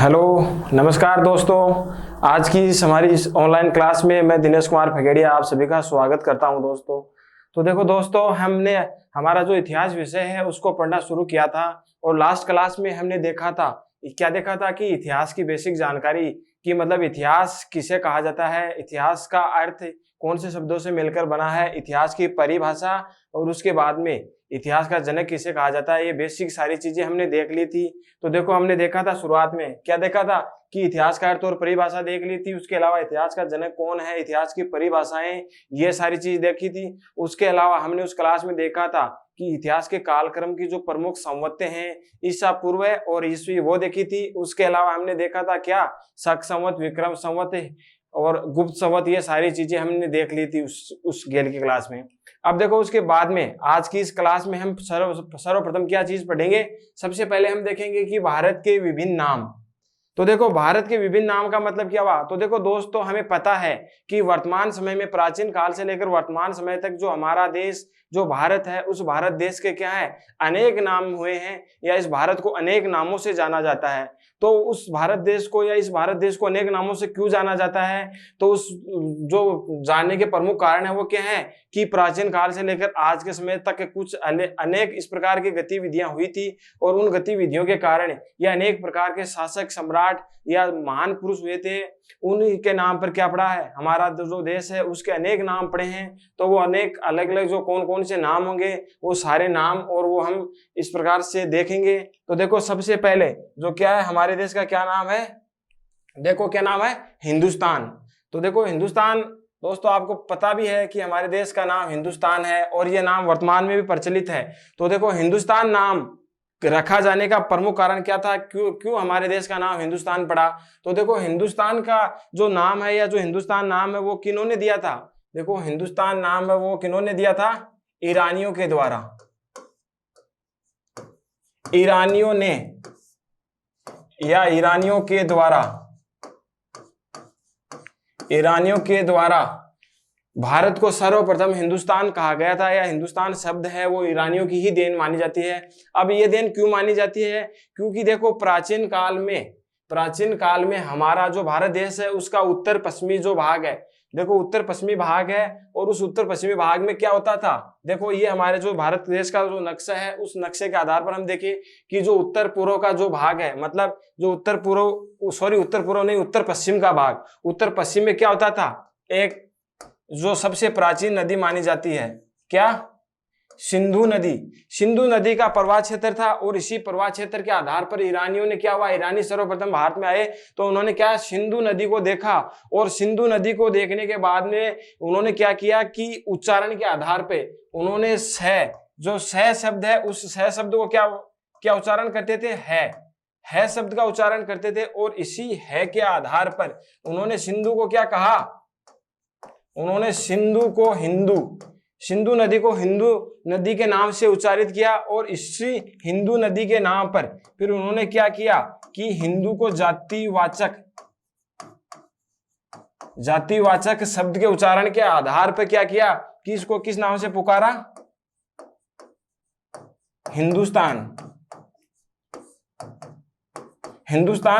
Hello, नमस्कार दोस्तों। आज की इस हमारी इस ऑनलाइन क्लास में मैं दिनेश कुमार फगेड़िया आप सभी का स्वागत करता हूं दोस्तों। तो देखो दोस्तों, हमने हमारा जो इतिहास विषय है उसको पढ़ना शुरू किया था और लास्ट क्लास में हमने देखा था कि इतिहास की बेसिक जानकारी कि मतलब इतिहास किसे कहा जाता है, इतिहास का अर्थ कौन से शब्दों से मिलकर बना है, इतिहास की परिभाषा और उसके बाद में इतिहास का जनक किसे कहा जाता है, ये बेसिक सारी चीजें हमने देख ली थी। तो देखो, हमने देखा था शुरुआत में क्या देखा था कि इतिहास का अर्थ और परिभाषा देख ली थी। उसके अलावा इतिहास का जनक कौन है, इतिहास की परिभाषाएं, ये सारी चीज देखी थी। उसके अलावा हमने उस क्लास में देखा था कि इतिहास के कालक्रम की जो प्रमुख संवतें हैं, ईसा पूर्व और ईस्वी, वो देखी थी। उसके अलावा हमने देखा था क्या, शक संवत, विक्रम संवत और गुप्त संवत, ये सारी चीजें हमने देख ली थी उस गेल की क्लास में। अब देखो, उसके बाद में आज की इस क्लास में हम सर्वप्रथम क्या चीज पढ़ेंगे। सबसे पहले हम देखेंगे कि भारत के विभिन्न नाम। तो देखो, भारत के विभिन्न नाम का मतलब क्या हुआ। तो देखो दोस्तों, हमें पता है कि वर्तमान समय में, प्राचीन काल से लेकर वर्तमान समय तक जो हमारा देश जो भारत है, उस भारत देश के क्या है, अनेक नाम हुए हैं, या इस भारत को अनेक नामों से जाना जाता है। तो उस भारत देश को या इस भारत देश को अनेक नामों से क्यों जाना जाता है, तो उस जो जानने के प्रमुख कारण है वो क्या है कि प्राचीन काल से लेकर आज के समय तक कुछ अनेक इस प्रकार की गतिविधियां हुई थी, और उन गतिविधियों के कारण या अनेक प्रकार के शासक, सम्राट या महान पुरुष हुए थे, उनके नाम पर क्या पड़ा है, हमारा जो देश है उसके अनेक नाम पड़े हैं। तो वो अनेक अलग अलग जो कौन कौन से नाम होंगे, वो सारे नाम और वो हम इस प्रकार से देखेंगे। तो देखो, सबसे पहले जो क्या है, हमारे देश का क्या नाम है, देखो क्या नाम है, हिंदुस्तान। तो देखो, हिंदुस्तान दोस्तों, आपको पता भी है कि हमारे देश का नाम हिंदुस्तान है और ये नाम वर्तमान में भी प्रचलित है। तो देखो, हिंदुस्तान नाम रखा जाने का प्रमुख कारण क्या था, क्यों क्यों हमारे देश का नाम हिंदुस्तान पड़ा। तो देखो, हिंदुस्तान का जो नाम है या जो हिंदुस्तान नाम है वो किन्होंने दिया था। देखो, हिंदुस्तान नाम है वो किन्होंने दिया था, ईरानियों के द्वारा। ईरानियों ने या ईरानियों के द्वारा भारत को सर्वप्रथम हिंदुस्तान कहा गया था, या हिंदुस्तान शब्द है वो ईरानियों की ही देन मानी जाती है। अब ये देन क्यों मानी जाती है, क्योंकि देखो, प्राचीन काल में हमारा जो भारत देश है उसका उत्तर पश्चिमी जो भाग है, देखो उत्तर पश्चिमी भाग है, और उस उत्तर पश्चिमी भाग में क्या होता था, देखो ये हमारे जो भारत देश का जो नक्शा है, उस नक्शे के आधार पर हम देखें कि जो उत्तर पूर्व का जो भाग है, मतलब जो उत्तर पश्चिम का भाग, उत्तर पश्चिम में क्या होता था, एक जो सबसे प्राचीन नदी मानी जाती है, क्या, सिंधु नदी का प्रवाह क्षेत्र था। और इसी प्रवाह क्षेत्र के आधार पर ईरानियों ने क्या हुआ, ईरानी सर्वप्रथम भारत में आए, तो उन्होंने क्या, सिंधु नदी को देखा, और सिंधु नदी को देखने के बाद में उन्होंने क्या किया कि उच्चारण के आधार पे उन्होंने जो शब्द है, उस शब्द को क्या उच्चारण करते थे, है शब्द का उच्चारण करते थे। और इसी है के आधार पर उन्होंने सिंधु को क्या कहा, उन्होंने सिंधु नदी को हिंदू नदी के नाम से उच्चारित किया, और इसी हिंदू नदी के नाम पर फिर उन्होंने क्या किया कि हिंदू को जातिवाचक शब्द के उच्चारण के आधार पर क्या किया कि इसको किस नाम से पुकारा, हिंदुस्तान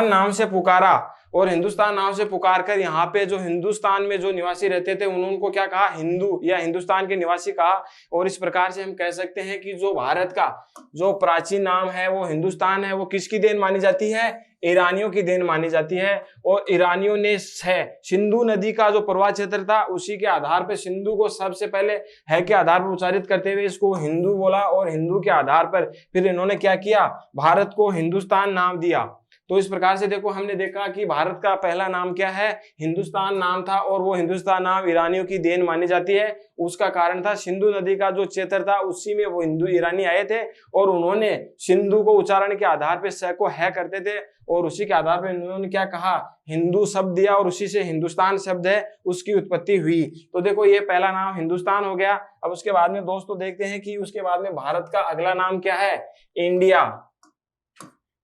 नाम से पुकारा। और हिंदुस्तान नाम से पुकार कर यहाँ पे जो हिंदुस्तान में जो निवासी रहते थे उनको क्या कहा, हिंदू या हिंदुस्तान के निवासी कहा। और इस प्रकार से हम कह सकते हैं कि जो भारत का जो प्राचीन नाम है वो हिंदुस्तान है, वो किसकी देन मानी जाती है, ईरानियों की देन मानी जाती है। और ईरानियों ने सिंधु नदी का जो प्रवाह क्षेत्र था उसी के आधार पर सिंधु को सबसे पहले है के आधार पर उच्चारित करते हुए इसको हिंदू बोला, और हिंदू के आधार पर फिर इन्होंने क्या किया, भारत को हिंदुस्तान नाम दिया। तो इस प्रकार से देखो, हमने देखा कि भारत का पहला नाम क्या है, हिंदुस्तान नाम था, और वो हिंदुस्तान नाम ईरानियों की देन मानी जाती है। उसका कारण था सिंधु नदी का जो क्षेत्र था उसी में वो हिंदू ईरानी आए थे, और उन्होंने सिंधु को उच्चारण के आधार पे स को है करते थे, और उसी के आधार पर उन्होंने क्या कहा, हिंदू शब्द दिया, और उसी से हिंदुस्तान शब्द है उसकी उत्पत्ति हुई। तो देखो, ये पहला नाम हिंदुस्तान हो गया। अब उसके बाद में दोस्तों देखते हैं कि उसके बाद में भारत का अगला नाम क्या है, इंडिया।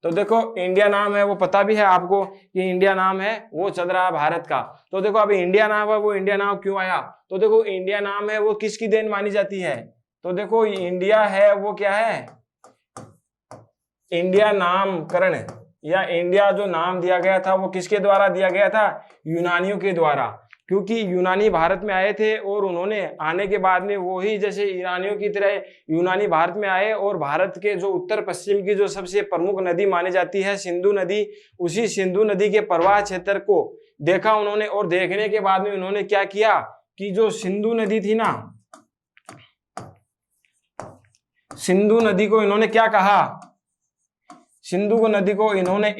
तो देखो, इंडिया नाम है वो पता भी है आपको कि इंडिया नाम है वो चल रहा है भारत का। तो देखो, अभी इंडिया नाम है वो इंडिया नाम क्यों आया, तो देखो इंडिया नाम है वो किसकी देन मानी जाती है, तो देखो इंडिया है वो क्या है, इंडिया नामकरण या इंडिया जो नाम दिया गया था वो किसके द्वारा दिया गया था? यूनानियों के द्वारा, क्योंकि यूनानी भारत में आए थे और उन्होंने आने के बाद में वो ही जैसे ईरानियों की तरह यूनानी भारत में आए और भारत के जो उत्तर पश्चिम की जो सबसे प्रमुख नदी मानी जाती है सिंधु नदी, उसी सिंधु नदी के प्रवाह क्षेत्र को देखा उन्होंने। और देखने के बाद में उन्होंने क्या किया कि जो सिंधु नदी थी ना, सिंधु नदी को इन्होंने क्या कहा? सिंधु नदी को इन्होंने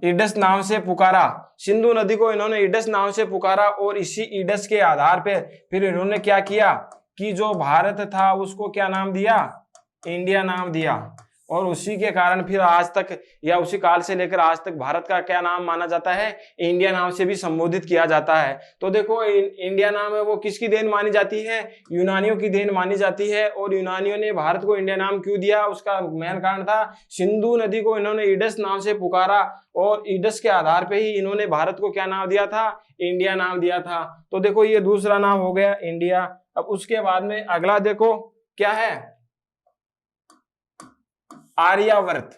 ईडस नाम से पुकारा। सिंधु नदी को इन्होंने ईडस नाम से पुकारा और इसी ईडस के आधार पे फिर इन्होंने क्या किया कि जो भारत था उसको क्या नाम दिया? इंडिया नाम दिया। और उसी के कारण फिर आज तक या उसी काल से लेकर आज तक भारत का क्या नाम माना जाता है? इंडिया नाम से भी संबोधित किया जाता है। तो देखो इंडिया नाम है वो किसकी देन मानी जाती है? यूनानियों की देन मानी जाती है। और यूनानियों ने भारत को इंडिया नाम क्यों दिया? उसका मेन कारण था सिंधु नदी को इन्होंने ईडस नाम से पुकारा और ईडस के आधार पर ही इन्होंने भारत को क्या नाम दिया था? इंडिया नाम दिया था। तो देखो ये दूसरा नाम हो गया इंडिया। अब उसके बाद में अगला देखो क्या है? आर्यावर्त।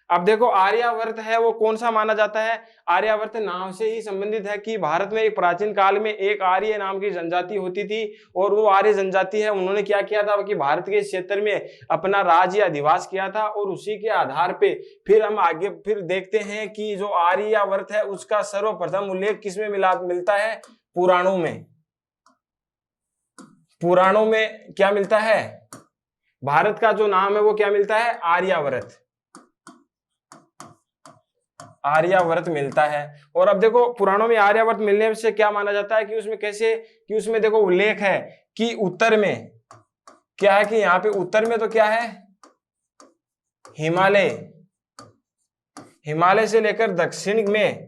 अब देखो आर्यावर्त है वो कौन सा माना जाता है? आर्यावर्त नाम से ही संबंधित है कि भारत में एक प्राचीन काल में एक आर्य नाम की जनजाति होती थी और वो आर्य जनजाति है उन्होंने क्या किया था कि भारत के क्षेत्र में अपना राज्य या अधिवास किया था। और उसी के आधार पे फिर हम आगे फिर देखते हैं कि जो आर्यावर्त है उसका सर्वप्रथम उल्लेख किसमें मिलता है? पुराणों में। पुराणों में क्या मिलता है? भारत का जो नाम है वो क्या मिलता है? आर्यावर्त। आर्यावर्त मिलता है। और अब देखो पुराणों में आर्यावर्त मिलने से क्या माना जाता है कि उसमें कैसे कि उसमें देखो उल्लेख है कि उत्तर में क्या है कि यहाँ पे उत्तर में तो क्या है? हिमालय। हिमालय से लेकर दक्षिण में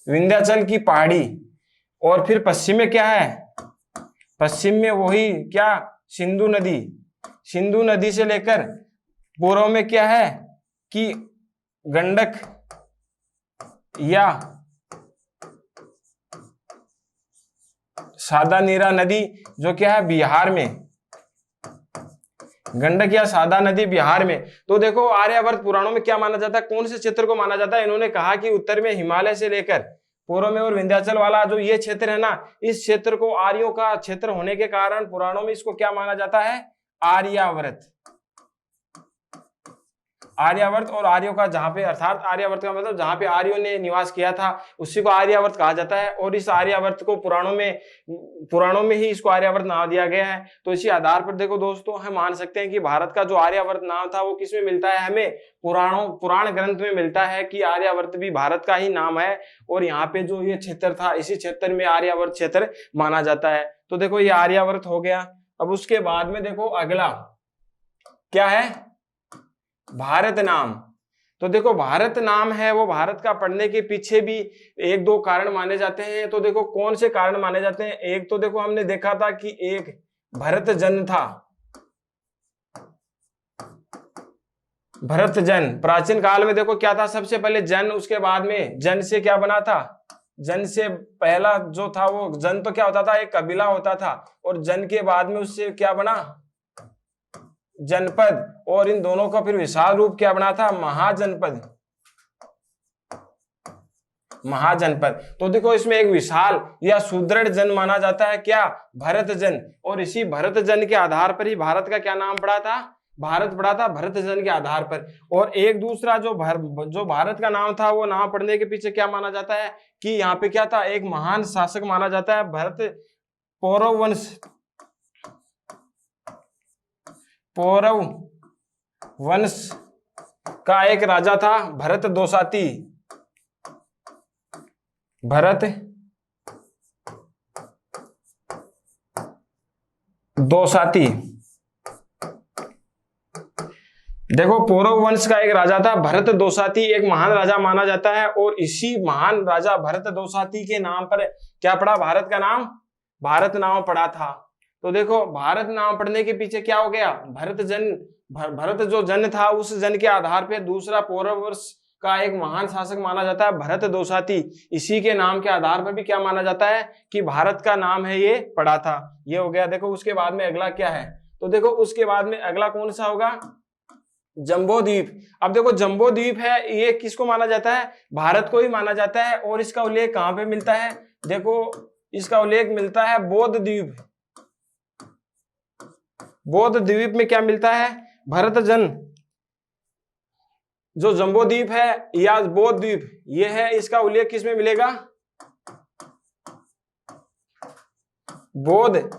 विंध्याचल की पहाड़ी और फिर पश्चिम में क्या है? पश्चिम में वही क्या? सिंधु नदी। सिंधु नदी से लेकर पूर्व में क्या है कि गंडक या सादा नीरा नदी जो क्या है? बिहार में। गंडक या सादा नदी बिहार में। तो देखो आर्यावर्त पुराणों में क्या माना जाता है? कौन से क्षेत्र को माना जाता है? इन्होंने कहा कि उत्तर में हिमालय से लेकर पूर्व में और विंध्याचल वाला जो ये क्षेत्र है ना, इस क्षेत्र को आर्यों का क्षेत्र होने के कारण पुराणों में इसको क्या माना जाता है? आर्यावर्त। आर्यावर्त और आर्यों का जहां पे अर्थात आर्यावर्त का मतलब जहां पे आर्यों ने निवास किया था उसी को आर्यावर्त कहा जाता है। और इस आर्यावर्त को पुराणों में ही इसको आर्यावर्त नाम दिया गया है। तो इसी आधार पर देखो दोस्तों हम मान सकते हैं कि भारत का जो आर्यावर्त नाम था वो किसमें मिलता है? हमें पुराण ग्रंथ में मिलता है कि आर्यावर्त भी भारत का ही नाम है। और यहाँ पे जो ये क्षेत्र था इसी क्षेत्र में आर्यावर्त क्षेत्र माना जाता है। तो देखो ये आर्यावर्त हो गया। अब उसके बाद में देखो अगला क्या है? भारत नाम। तो देखो भारत नाम है वो भारत का पढ़ने के पीछे भी एक दो कारण माने जाते हैं। तो देखो कौन से कारण माने जाते हैं? एक तो देखो हमने देखा था कि एक भरत जन था। भरत जन प्राचीन काल में देखो क्या था? सबसे पहले जन, उसके बाद में जन से क्या बना था? जन से पहला जो था वो जन तो क्या होता था? एक कबीला होता था। और जन के बाद में उससे क्या बना? जनपद। और इन दोनों का फिर विशाल रूप क्या बना था? महाजनपद। महाजनपद। तो देखो इसमें एक विशाल या सुदृढ़ जन माना जाता है क्या? भरत जन। और इसी भरत जन के आधार पर ही भारत का क्या नाम पड़ा था? भारत पड़ा था भरत जन के आधार पर। और एक दूसरा जो भारत का नाम था वो नाम पड़ने के पीछे क्या माना जाता है कि यहाँ पे क्या था? एक महान शासक माना जाता है भरत। पौरव वंश का एक राजा था भरत दोसाती। भरत दोसाती। देखो पौरव वंश का एक राजा था भरत दोसाती, एक महान राजा माना जाता है। और इसी महान राजा भरत दोसाती के नाम पर क्या पड़ा? भारत का नाम भारत नाम पड़ा था। तो देखो भारत नाम पढ़ने के पीछे क्या हो गया? भरत जो जन था उस जन के आधार पे दूसरा पौरव वंश का एक महान शासक माना जाता है भरत दोसाती। इसी के नाम के आधार पर भी क्या माना जाता है कि भारत का नाम है ये पड़ा था। ये हो गया। देखो उसके बाद में अगला क्या है, तो देखो उसके बाद में अगला कौन सा होगा, जंबो द्वीप। अब देखो जंबो द्वीप है, ये किसको माना जाता है, भारत को ही माना जाता है। और इसका उल्लेख कहां पे मिलता है, देखो इसका उल्लेख मिलता है बौद्ध द्वीप। बौद्ध द्वीप में क्या मिलता है, भरतजन। जो जंबो द्वीप है या बौद्ध द्वीप ये है, इसका उल्लेख किस में मिलेगा, बौद्ध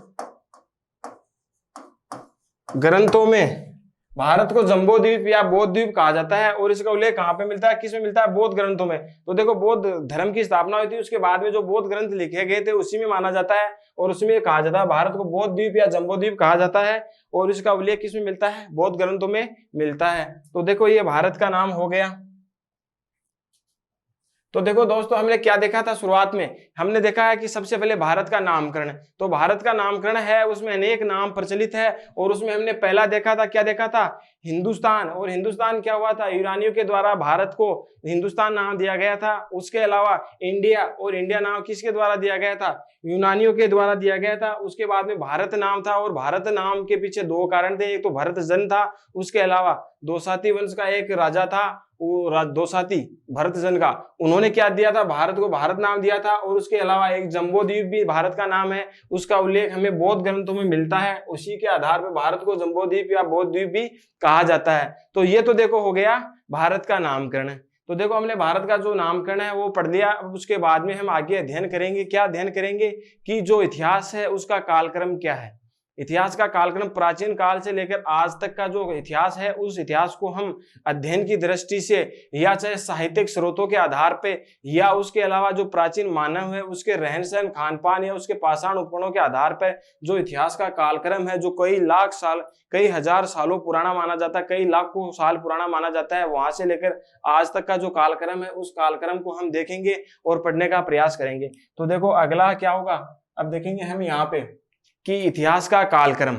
ग्रंथों में। भारत को जंबो द्वीप या बौद्ध द्वीप कहा जाता है और इसका उल्लेख कहां पे मिलता है, किस में मिलता है, बौद्ध ग्रंथों में। तो देखो बौद्ध धर्म की स्थापना हुई थी, उसके बाद में जो बौद्ध ग्रंथ लिखे गए थे उसी में माना जाता है और उसमें कहा जाता है भारत को बौद्ध द्वीप या जंबो द्वीप कहा जाता है। और इसका उल्लेख किस में मिलता है, बौद्ध ग्रंथों में मिलता है। तो देखो ये भारत का नाम हो गया। तो देखो दोस्तों हमने क्या देखा था शुरुआत में, हमने देखा है कि सबसे पहले भारत का नामकरण। तो भारत का नामकरण है उसमें अनेक नाम प्रचलित है और उसमें हमने पहला देखा था, क्या देखा था, हिंदुस्तान। और हिंदुस्तान क्या हुआ था, यूनानियों के द्वारा भारत को हिंदुस्तान नाम दिया गया था। उसके अलावा इंडिया, और इंडिया नाम किसके द्वारा दिया गया था, यूनानियों के द्वारा दिया गया था। उसके बाद में भारत नाम था और भारत नाम के पीछे दो कारण थे, एक तो भरतजन था, उसके अलावा दोसाती वंश का एक राजा था वो दोसाती भरतजन का, उन्होंने क्या दिया था, भारत को भारत नाम दिया था। और उसके अलावा एक जंबो द्वीप भी भारत का नाम है, उसका उल्लेख हमें बौद्ध ग्रंथों में मिलता है। उसी के आधार पर भारत को जंबो द्वीप या बौद्ध द्वीप भी कहा जाता है। तो ये तो देखो हो गया भारत का नामकरण। तो देखो हमने भारत का जो नामकरण है वो पढ़ लिया। अब उसके बाद में हम आगे अध्ययन करेंगे, क्या अध्ययन करेंगे कि जो इतिहास है उसका कालक्रम क्या है। इतिहास का कालक्रम प्राचीन काल से लेकर आज तक का जो इतिहास है उस इतिहास को हम अध्ययन की दृष्टि से या चाहे साहित्यिक स्रोतों के आधार पे या उसके अलावा जो प्राचीन मानव है उसके रहन सहन खान पान या उसके पाषाण उपकरणों के आधार पर जो इतिहास का कालक्रम है जो कई लाख साल कई हजार सालों पुराना माना जाता है, कई लाखों साल पुराना माना जाता है, वहां से लेकर आज तक का जो कालक्रम है उस कालक्रम को हम देखेंगे और पढ़ने का प्रयास करेंगे। तो देखो अगला क्या होगा, अब देखेंगे हम यहाँ पे कि इतिहास का कालक्रम,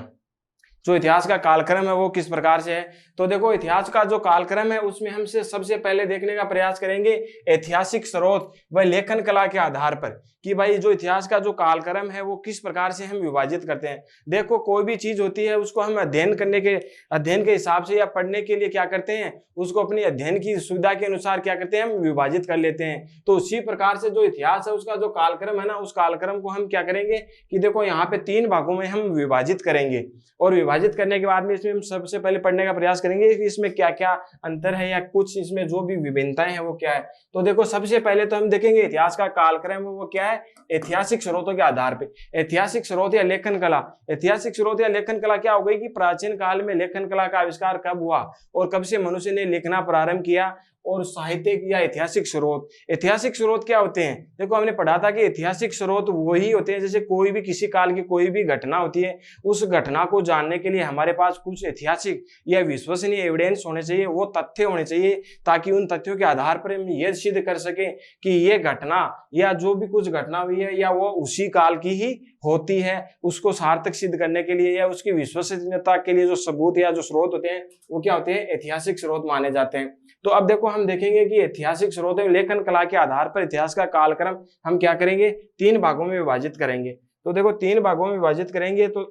जो इतिहास का कालक्रम है वो किस प्रकार से है। तो देखो इतिहास का जो कालक्रम है उसमें हमसे सबसे पहले देखने का प्रयास करेंगे ऐतिहासिक स्रोत व लेखन कला के आधार पर कि भाई जो इतिहास का जो कालक्रम है वो किस प्रकार से हम विभाजित करते हैं। देखो कोई भी चीज होती है उसको हम अध्ययन के हिसाब से या पढ़ने के लिए क्या करते हैं, उसको अपनी अध्ययन की सुविधा के अनुसार क्या करते हैं, हम विभाजित कर लेते हैं। तो उसी प्रकार से जो इतिहास है उसका जो कालक्रम है ना, उस कालक्रम को हम क्या करेंगे कि देखो यहाँ पे 3 भागों में हम विभाजित करेंगे और विभाजित करने के बाद में इसमें हम सबसे पहले पढ़ने का प्रयास करेंगे कि इसमें क्या क्या अंतर है या कुछ इसमें जो भी विभिन्नताएं हैं वो क्या है। तो देखो सबसे पहले तो हम देखेंगे इतिहास का कालक्रम वो क्या है, ऐतिहासिक स्रोतों के आधार पे। ऐतिहासिक स्रोत या लेखन कला, ऐतिहासिक स्रोत या लेखन कला क्या हो गई कि प्राचीन काल में लेखन कला का आविष्कार कब हुआ और कब से मनुष्य ने लिखना प्रारंभ किया। और साहित्यिक या ऐतिहासिक स्रोत, ऐतिहासिक स्रोत क्या होते हैं, देखो हमने पढ़ा था कि ऐतिहासिक स्रोत वही होते हैं जैसे कोई भी किसी काल की कोई भी घटना होती है, उस घटना को जानने के लिए हमारे पास कुछ ऐतिहासिक या विश्वसनीय एविडेंस होने चाहिए, वो तथ्य होने चाहिए ताकि उन तथ्यों के आधार पर हम ये सिद्ध कर सके कि ये घटना या जो भी कुछ घटना हुई है या वो उसी काल की ही होती है। उसको सार्थक सिद्ध करने के लिए या उसकी विश्वसनीयता के लिए जो सबूत या जो स्रोत होते हैं वो क्या होते हैं, ऐतिहासिक स्रोत माने जाते हैं। तो अब देखो हम देखेंगे कि ऐतिहासिक स्रोत लेखन कला के आधार पर इतिहास का कालक्रम हम क्या करेंगे, 3 भागों में विभाजित करेंगे। तो देखो 3 भागों में विभाजित करेंगे। तो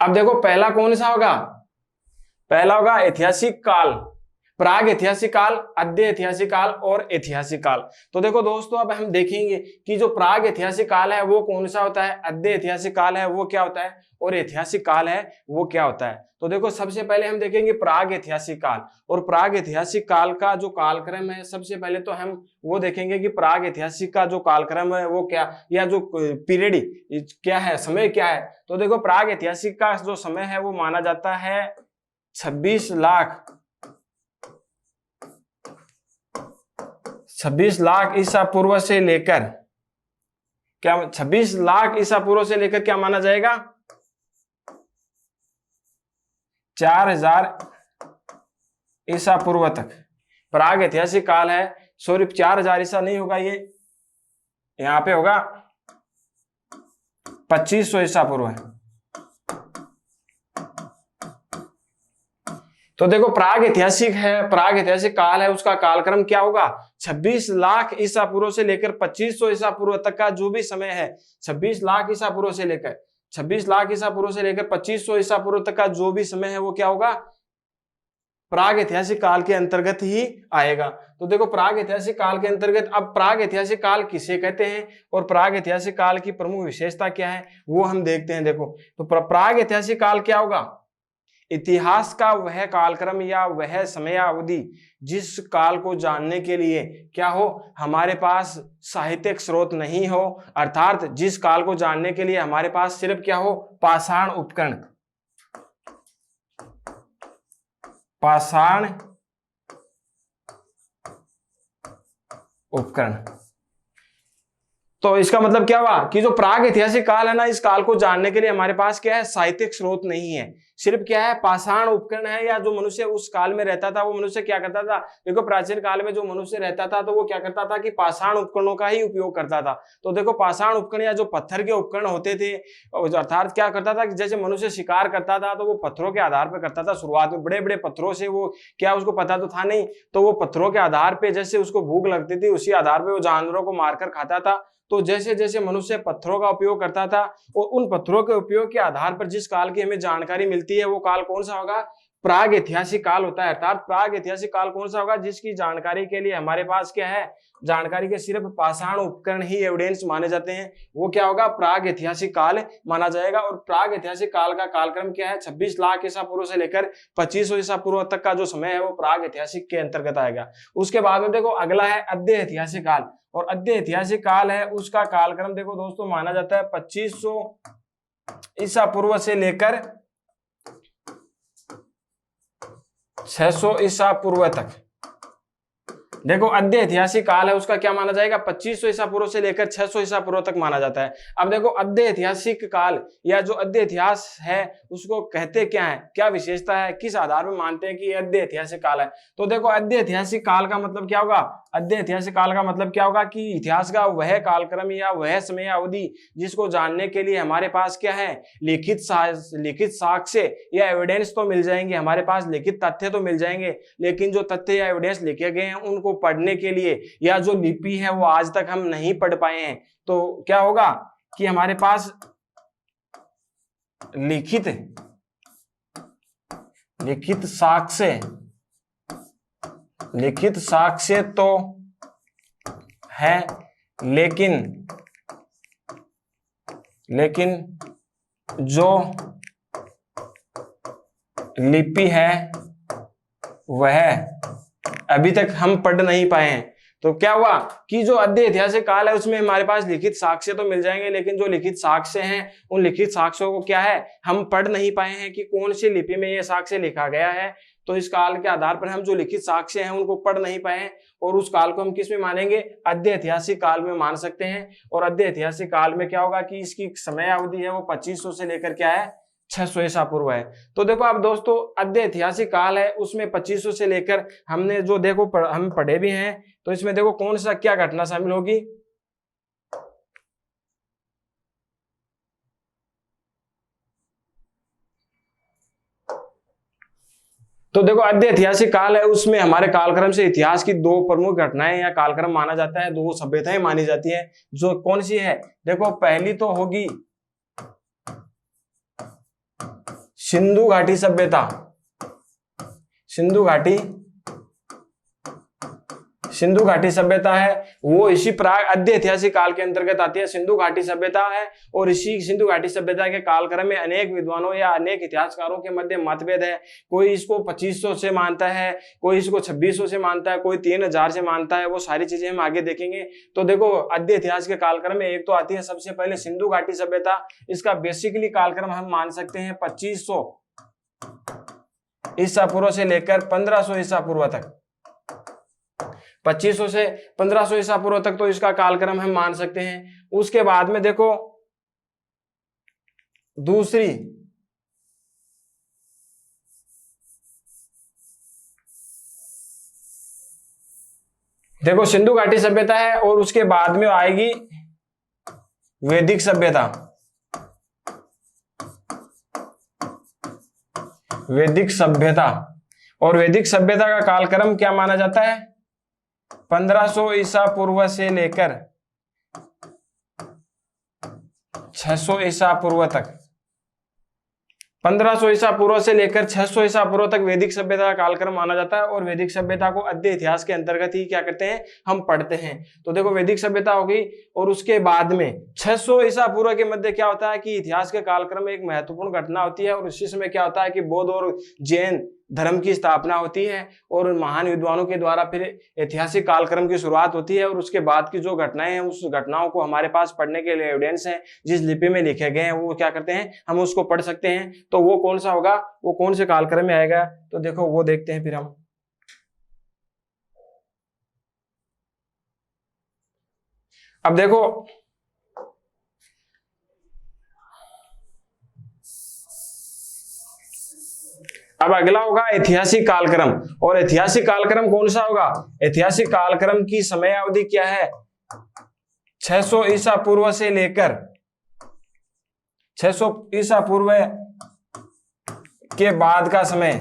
अब देखो पहला कौन सा होगा, पहला होगा ऐतिहासिक काल, प्राग ऐतिहासिक काल, अद्य ऐतिहासिक काल और ऐतिहासिक काल। तो देखो दोस्तों अब हम देखेंगे कि जो प्राग ऐतिहासिक काल है वो कौन सा होता है, अद्य ऐतिहासिक काल है वो क्या होता है और ऐतिहासिक काल है वो क्या होता है। तो देखो सबसे पहले हम देखेंगे प्राग ऐतिहासिक काल। और प्राग ऐतिहासिक काल का जो कालक्रम है सबसे पहले तो हम वो देखेंगे कि प्राग ऐतिहासिक का जो कालक्रम है वो क्या, या जो पीरियड क्या है, समय क्या है। तो देखो प्राग ऐतिहासिक का जो समय है वो माना जाता है 26 लाख ईसा पूर्व से लेकर क्या, 26 लाख ईसा पूर्व से लेकर क्या माना जाएगा, 4000 ईसा पूर्व तक प्राग ऐतिहासिक काल है। सॉरी 4000 ईसा नहीं होगा, ये यहां पे होगा 2500 ईसा पूर्व है। तो देखो प्राग ऐतिहासिक है, प्राग ऐतिहासिक काल है, उसका कालक्रम क्या होगा, 26 लाख ईसा पूर्व से लेकर 2500 ईसा पूर्व तक का जो भी समय है, 26 लाख ईसा पूर्व से लेकर 26 लाख ईसा पूर्व से लेकर 2500 ईसा पूर्व तक का जो भी समय है वो क्या होगा, प्राग ऐतिहासिक काल के अंतर्गत ही आएगा। तो देखो प्राग ऐतिहासिक काल के अंतर्गत, अब प्राग ऐतिहासिक काल किसे कहते हैं और प्राग ऐतिहासिक काल की प्रमुख विशेषता क्या है वो हम देखते हैं। देखो तो प्राग ऐतिहासिक काल क्या होगा, इतिहास का वह कालक्रम या वह समय अवधि जिस काल को जानने के लिए क्या हो, हमारे पास साहित्यिक स्रोत नहीं हो, अर्थात जिस काल को जानने के लिए हमारे पास सिर्फ क्या हो, पाषाण उपकरण, पाषाण उपकरण। तो इसका मतलब क्या हुआ कि जो प्राग ऐतिहासिक काल है ना, इस काल को जानने के लिए हमारे पास क्या है, साहित्यिक स्रोत नहीं है, सिर्फ क्या है, पाषाण उपकरण है, या जो मनुष्य उस काल में रहता था वो मनुष्य क्या करता था, देखो प्राचीन काल में जो मनुष्य रहता था तो वो क्या करता था कि पाषाण उपकरणों का ही उपयोग करता था। तो देखो पाषाण उपकरण या जो पत्थर के उपकरण होते थे, अर्थात क्या करता था कि जैसे मनुष्य शिकार करता था तो वो पत्थरों के आधार पर करता था, शुरुआत में बड़े बड़े पत्थरों से, वो क्या उसको पता तो था नहीं, तो वो पत्थरों के आधार पर जैसे उसको भूख लगती थी उसी आधार पर वो जानवरों को मारकर खाता था। तो जैसे जैसे मनुष्य पत्थरों का उपयोग करता था और उन पत्थरों के उपयोग के आधार पर जिस काल की हमें जानकारी मिलती है वो काल कौन सा होगा, प्राग ऐतिहासिक काल होता है। अर्थात प्राग ऐतिहासिक काल कौन सा होगा, जिसकी जानकारी के लिए हमारे पास क्या है, जानकारी के सिर्फ पाषाण उपकरण ही एविडेंस माने जाते हैं, वो क्या होगा, प्राग ऐतिहासिक काल माना जाएगा। और प्राग ऐतिहासिक काल का कालक्रम क्या है, 26 लाख ईसा पूर्व से लेकर 2500 ईसा पूर्व तक का जो समय है वो प्राग ऐतिहासिक के अंतर्गत आएगा। उसके बाद में देखो अगला है अद्य ऐतिहासिक काल, और अद्य ऐतिहासिक काल है उसका कालक्रम देखो दोस्तों माना जाता है 2500 ईसा पूर्व से लेकर 600 ईसा पूर्व तक। देखो अद्य ऐतिहासिक काल है उसका क्या माना जाएगा, 2500 ईसा पूर्व से लेकर 600 ईसा पूर्व तक माना जाता है। अब देखो अद्य ऐतिहासिक काल या जो अद्य इतिहास है उसको कहते क्या है, क्या विशेषता है, किस आधार पर मानते हैं कि ये अद्य ऐतिहासिक काल है। तो देखो अद्य ऐतिहासिक काल का मतलब क्या होगा, अद्य ऐतिहासिक काल का मतलब क्या होगा कि इतिहास का वह कालक्रम या वह समय अवधि जिसको जानने के लिए हमारे पास क्या है, लिखित साक्ष्य या एविडेंस तो मिल जाएंगे, हमारे पास लिखित तथ्य तो मिल जाएंगे, लेकिन जो तथ्य या एविडेंस लिखे गए हैं उनको पढ़ने के लिए या जो लिपि है वो आज तक हम नहीं पढ़ पाए हैं। तो क्या होगा कि हमारे पास लिखित साक्ष्य तो है, लेकिन जो लिपि है वह अभी तक हम पढ़ नहीं पाए हैं। तो क्या हुआ कि जो अद्य ऐतिहासिक काल है उसमें हमारे पास लिखित साक्ष्य तो मिल जाएंगे, लेकिन जो लिखित साक्ष्य हैं उन लिखित साक्ष्यों को क्या है, हम पढ़ नहीं पाए हैं कि कौन सी लिपि में यह साक्ष्य लिखा गया है। तो इस काल के आधार पर हम जो लिखित साक्ष्य हैं उनको पढ़ नहीं पाए हैं, और उस काल को हम किस में मानेंगे, अद्य ऐतिहासिक काल में मान सकते हैं। और अद्य ऐतिहासिक काल में क्या होगा कि इसकी समय अवधि है वो 2500 से लेकर क्या है, 600 ईसा पूर्व है। तो देखो अब दोस्तों अद्य ऐतिहासिक काल है उसमें 2500 से लेकर हमने जो देखो हम पढ़े भी हैं, तो इसमें देखो कौन सा क्या घटना शामिल होगी, तो देखो अद्य ऐतिहासिक काल है उसमें हमारे कालक्रम से इतिहास की दो प्रमुख घटनाएं या कालक्रम माना जाता है, दो सभ्यताएं मानी जाती है। जो कौन सी है, देखो पहली तो होगी सिंधु घाटी सभ्यता, सिंधु घाटी सभ्यता है वो इसी प्राग अद्य ऐतिहासिक काल के अंतर्गत आती है, सिंधु घाटी सभ्यता है। और इसी सिंधु घाटी सभ्यता के कालक्रम में अनेक विद्वानों या अनेक इतिहासकारों के मध्य मतभेद है, कोई इसको 2500 से मानता है, कोई इसको 2600 से मानता है, कोई 3000 से मानता है, वो सारी चीजें हम आगे देखेंगे। तो देखो अद्य इतिहास के कालक्रम में एक तो आती है सबसे पहले सिंधु घाटी सभ्यता, इसका बेसिकली कालक्रम हम मान सकते हैं 2500 ईसा पूर्व से लेकर 1500 ईसा पूर्व तक, 2500 से 1500 ईसा पूर्व तक तो इसका कालक्रम हम मान सकते हैं। उसके बाद में देखो दूसरी देखो सिंधु घाटी सभ्यता है, और उसके बाद में आएगी वैदिक सभ्यता, वैदिक सभ्यता। और वैदिक सभ्यता का कालक्रम क्या माना जाता है? 1500 ईसा पूर्व से लेकर 600 ईसा पूर्व तक, 1500 ईसा पूर्व से लेकर 600 ईसा पूर्व तक वैदिक सभ्यता का कालक्रम माना जाता है। और वैदिक सभ्यता को अद्य इतिहास के अंतर्गत ही क्या करते हैं, हम पढ़ते हैं। तो देखो वैदिक सभ्यता हो गई, और उसके बाद में 600 ईसा पूर्व के मध्य क्या होता है कि इतिहास के कालक्रम में एक महत्वपूर्ण घटना होती है, और इसी समय क्या होता है कि बौद्ध और जैन धर्म की स्थापना होती है, और महान विद्वानों के द्वारा फिर ऐतिहासिक कालक्रम की शुरुआत होती है। और उसके बाद की जो घटनाएं हैं, उस घटनाओं को हमारे पास पढ़ने के लिए एविडेंस है, जिस लिपि में लिखे गए हैं वो क्या करते हैं, हम उसको पढ़ सकते हैं। तो वो कौन सा होगा, वो कौन से कालक्रम में आएगा, तो देखो वो देखते हैं फिर हम। अब देखो अब अगला होगा ऐतिहासिक कालक्रम। और ऐतिहासिक कालक्रम कौन सा होगा, ऐतिहासिक कालक्रम की समय अवधि क्या है, 600 ईसा पूर्व से लेकर 600 ईसा पूर्व के बाद का समय,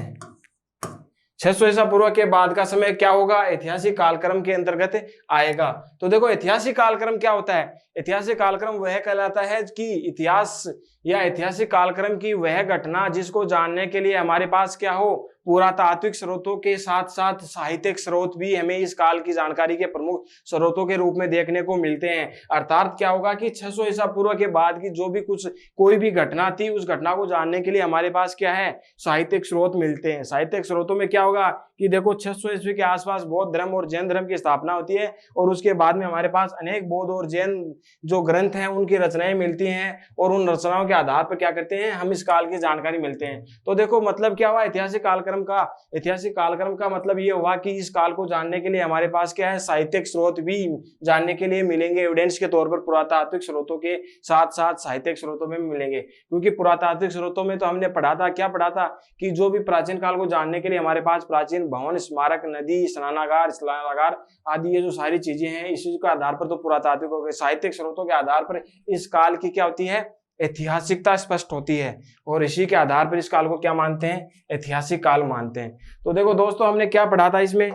600 ईसा पूर्व के बाद का समय क्या होगा, ऐतिहासिक कालक्रम के अंतर्गत आएगा। तो देखो ऐतिहासिक कालक्रम क्या होता है, ऐतिहासिक कालक्रम वह कहलाता है कि इतिहास या ऐतिहासिक कालक्रम की वह घटना जिसको जानने के लिए हमारे पास क्या हो, पुरातात्विक स्रोतों के साथ साथ साहित्यिक स्रोत भी हमें इस काल की जानकारी के प्रमुख स्रोतों के रूप में देखने को मिलते हैं। अर्थात क्या होगा कि 600 ईसा पूर्व के बाद की जो भी कोई भी घटना थी, उस घटना को जानने के लिए हमारे पास क्या है, साहित्यिक स्रोत मिलते हैं। साहित्यिक स्रोतों में क्या होगा कि देखो 600 ईस्वी के आसपास बौद्ध धर्म और जैन धर्म की स्थापना होती है, और उसके बाद में हमारे पास अनेक बौद्ध और जैन जो ग्रंथ हैं उनकी रचनाएं मिलती हैं, और उन रचनाओं के आधार पर क्या करते हैं, हम इस काल की जानकारी मिलते हैं। तो देखो मतलब क्या हुआ ऐतिहासिक कालक्रम का, ऐतिहासिक कालक्रम का मतलब ये हुआ कि इस काल को जानने के लिए हमारे पास क्या है, साहित्यिक स्रोत भी जानने के लिए मिलेंगे, एविडेंस के तौर पर पुरातात्विक स्रोतों के साथ साथ साहित्यिक स्रोतों में मिलेंगे। क्योंकि पुरातात्विक स्रोतों में तो हमने पढ़ा था, क्या पढ़ा था कि जो भी प्राचीन काल को जानने के लिए हमारे पास प्राचीन भवन, स्मारक, नदी, स्नानागार आदि ये जो सारी चीजें हैं, इसी के आधार पर तो पुरातात्विक हो गए। साहित्यिक स्रोतों के आधार पर इस काल की क्या होती है, ऐतिहासिकता स्पष्ट होती है, और इसी के आधार पर इस काल को क्या मानते हैं, ऐतिहासिक काल मानते हैं। तो देखो दोस्तों हमने क्या पढ़ा था इसमें,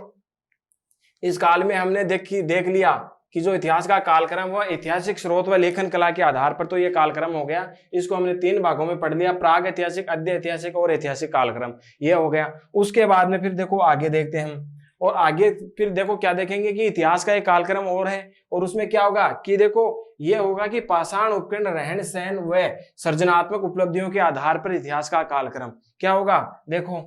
इस काल में हमने देख लिया कि जो इतिहास का कालक्रम हुआ ऐतिहासिक स्रोत व लेखन कला के आधार पर, तो ये कालक्रम हो गया। इसको हमने 3 भागों में पढ़ लिया, प्राग ऐतिहासिक, अद्य ऐतिहासिक और ऐतिहासिक कालक्रम, ये हो गया। उसके बाद में फिर देखो आगे देखते हैं हम, और आगे फिर देखो क्या देखेंगे कि इतिहास का एक कालक्रम और है, और उसमें क्या होगा कि देखो ये होगा कि पाषाण उपखंड, रहन सहन व सृजनात्मक उपलब्धियों के आधार पर इतिहास का कालक्रम क्या होगा। देखो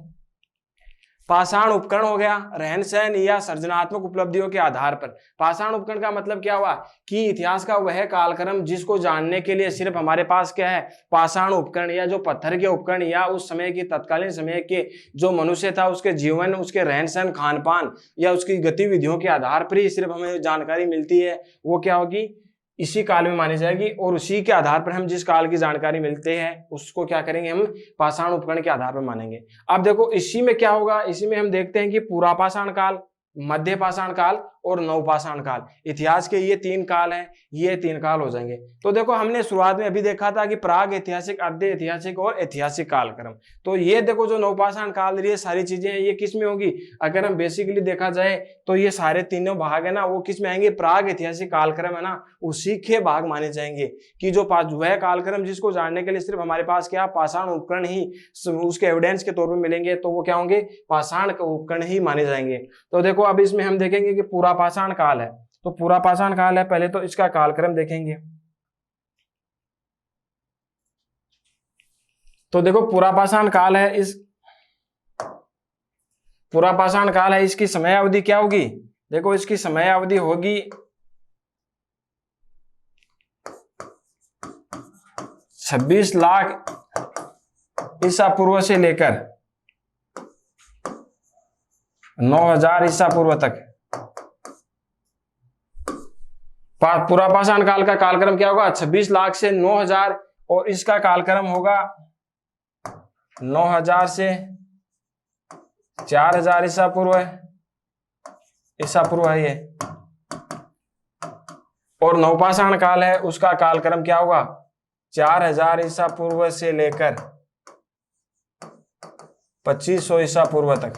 पाषाण उपकरण हो गया, रहन सहन या सृजनात्मक उपलब्धियों के आधार पर। पाषाण उपकरण का मतलब क्या हुआ कि इतिहास का वह कालक्रम जिसको जानने के लिए सिर्फ हमारे पास क्या है, पाषाण उपकरण या जो पत्थर के उपकरण या उस समय की तत्कालीन समय के जो मनुष्य था उसके जीवन, उसके रहन सहन, खान पान या उसकी गतिविधियों के आधार पर ही सिर्फ हमें जानकारी मिलती है, वो क्या होगी, इसी काल में मानी जाएगी। और उसी के आधार पर हम जिस काल की जानकारी मिलते हैं उसको क्या करेंगे, हम पाषाण उपकरण के आधार पर मानेंगे। अब देखो इसी में क्या होगा, इसी में हम देखते हैं कि पुरापाषाण काल, मध्य पाषाण काल और नवपाषाण काल, इतिहास के ये 3 काल हैं, ये 3 काल हो जाएंगे। तो देखो हमने शुरुआत में अभी देखा था कि प्राग ऐतिहासिक, अद्य ऐतिहासिक और ऐतिहासिक कालक्रम। तो ये देखो जो नवपाषाण काल, ये सारी चीजें हैं, ये किस में होगी, अगर हम बेसिकली देखा जाए तो ये सारे तीनों भाग है ना, वो किस में आएंगे, प्राग ऐतिहासिक कालक्रम है ना, उसी के भाग माने जाएंगे। कि जो वह कालक्रम जिसको जानने के लिए सिर्फ हमारे पास क्या पाषाण उपकरण ही उसके एविडेंस के तौर पर मिलेंगे, तो वो क्या होंगे, पाषाण उपकरण ही माने जाएंगे। तो देखो अब इसमें हम देखेंगे कि पूरा पाषाण काल है, तो पूरा पाषाण काल है, पहले तो इसका कालक्रम देखेंगे। तो देखो पूरा पाषाण काल है, इस पूरा पाषाण काल है, इसकी समय अवधि क्या होगी, देखो इसकी समय अवधि होगी 26 लाख ईसा पूर्व से लेकर 9000 ईसा पूर्व तक। पूरा पाषाण काल का कालक्रम क्या होगा, 26 लाख से 9000, और इसका कालक्रम होगा 9000 से 4000 ईसा पूर्व है ये। और नवपाषाण काल है, उसका कालक्रम क्या होगा, 4000 ईसा पूर्व से लेकर 2500 ईसा पूर्व तक।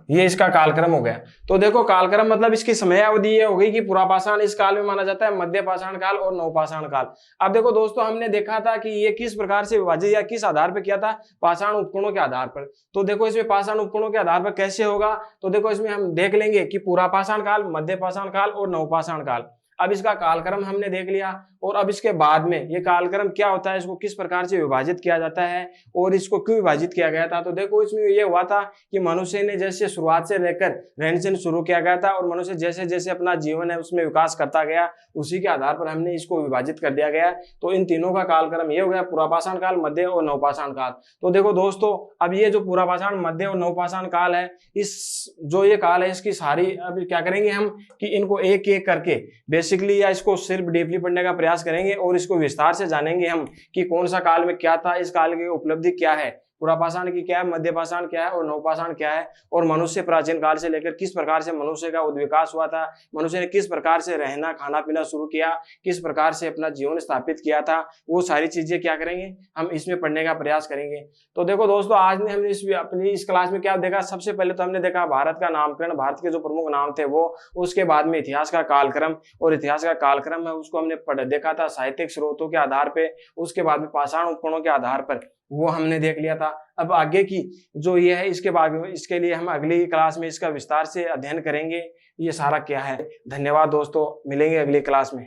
ये इसका कालक्रम हो गया। तो देखो कालक्रम मतलब इसकी समय अवधि ये हो गई कि पुरापाषाण इस काल में माना जाता है, मध्य पाषाण काल और नवपाषाण काल। अब देखो दोस्तों, हमने देखा था कि ये किस प्रकार से विभाजित या किस आधार पर किया था, पाषाण उपकरणों के आधार पर। तो देखो इसमें पाषाण उपकरणों के आधार पर कैसे होगा, तो देखो इसमें हम देख लेंगे कि पुरापाषाण काल, मध्य पाषाण काल और नवपाषाण काल। अब इसका कालक्रम हमने देख लिया, और अब इसके बाद में ये कालक्रम क्या होता है, इसको किस प्रकार से विभाजित किया जाता है और इसको क्यों विभाजित किया गया था। तो देखो इसमें ये हुआ था कि मनुष्य ने जैसे शुरुआत से लेकर रहन सहन शुरू किया गया था, और मनुष्य जैसे जैसे अपना जीवन है उसमें विकास करता गया, उसी के आधार पर हमने इसको विभाजित कर दिया गया। तो इन तीनों का कालक्रम ये हो गया, पुरापाषाण काल, मध्य और नवपाषाण काल। तो देखो दोस्तों, अब ये जो पुरापाषाण, मध्य और नवपाषाण काल है, इस जो ये काल है इसकी सारी अभी क्या करेंगे हम कि इनको एक एक करके बेसिकली या इसको सिर्फ डीपली पढ़ने का प्रयास करेंगे, और इसको विस्तार से जानेंगे हम कि कौन सा काल में क्या था, इस काल की उपलब्धि क्या है, पुरापाषाण की क्या है, मध्य पाषाण क्या है और नवपाषाण क्या है, और मनुष्य प्राचीन काल से लेकर किस प्रकार से मनुष्य का उद्विकास हुआ था, मनुष्य ने किस प्रकार से रहना खाना पीना शुरू किया, किस प्रकार से अपना जीवन स्थापित किया था, वो सारी चीजें क्या करेंगे हम इसमें पढ़ने का प्रयास करेंगे। तो देखो दोस्तों, आज ने हमने अपनी इस क्लास में क्या देखा, सबसे पहले तो हमने देखा भारत का नामकरण, भारत के जो प्रमुख नाम थे वो, उसके बाद में इतिहास का कालक्रम, और इतिहास का कालक्रम है उसको हमने देखा था साहित्यिक स्रोतों के आधार पे, उसके बाद में पाषाण उपकरणों के आधार पर, वो हमने देख लिया था। अब आगे की जो ये है इसके बाद में, इसके लिए हम अगली क्लास में इसका विस्तार से अध्ययन करेंगे, ये सारा क्या है। धन्यवाद दोस्तों, मिलेंगे अगली क्लास में।